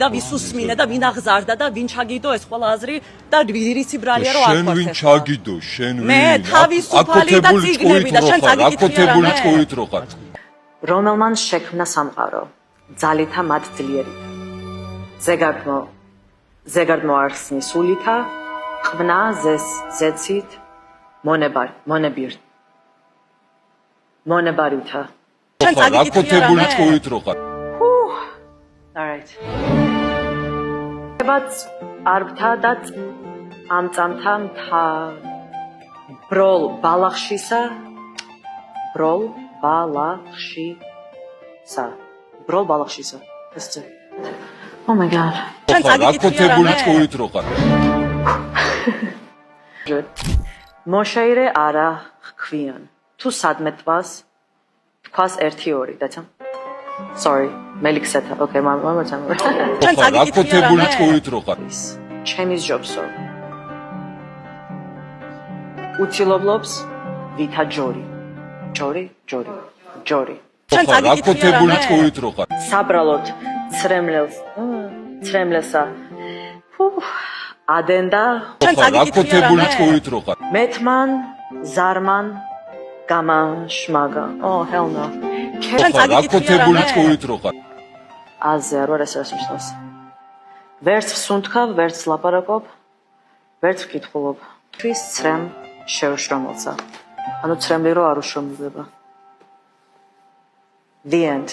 და ვის უსმინე და ვინ აღზარდა და ვინ ჩაგიდო ეს ყველა აზრი და ვირისი ბრალია რომ არ შენ ვინ ჩაგიდო შენ ვინ მე თავისუფალი და ციგნები და შენ წაგიკითხე აკუთებული ჭკუით რო ხარ რომელმან შექმნა სამყარო ძალითა მათ ძლიერით ზეგარდმო არსნი სულითა ყვნა ზეს ზეცით მონებარითა შენ წაგიკითხე აკუთებული ჭკუით რო ხარ all right ბაც არბთა და ამწამთა მთა ბროლ ბალახშისა ეს oh my god შენ წაგიკითხე აკუთებული ჭკუით რო ხარ მოშეირე არა ხქვიან თუ სადმე თქვას 1-2 დაცა sorry მელიქსეთა okay მამა ჩამო შენ წაგიკითხე აკუთებული ჭკუით რო ხარ ჩემის ჯობსო უცილობლობს ვითა ჯორი შენ წაგიკითხე აკუთებული ჭკუით რო ხარ საბრალოდ ცრემლესა ადენდა შენ წაგიკითხე აკუთებული ჭკუით რო ხარ მეთმან ზარმან გამაშმაგა oh hell no შენ წაგიკითხე აკუთებული ჭკუით რო ხარ აზე არ ვარ ეს მოსწავს ვერც ვსუნთქავ ვერც ლაპარაკობ ვერც ვკითხულობ თვის ცრემ შეუშრომელსა ანუ ცრემლი რო არ უშრომლდება the end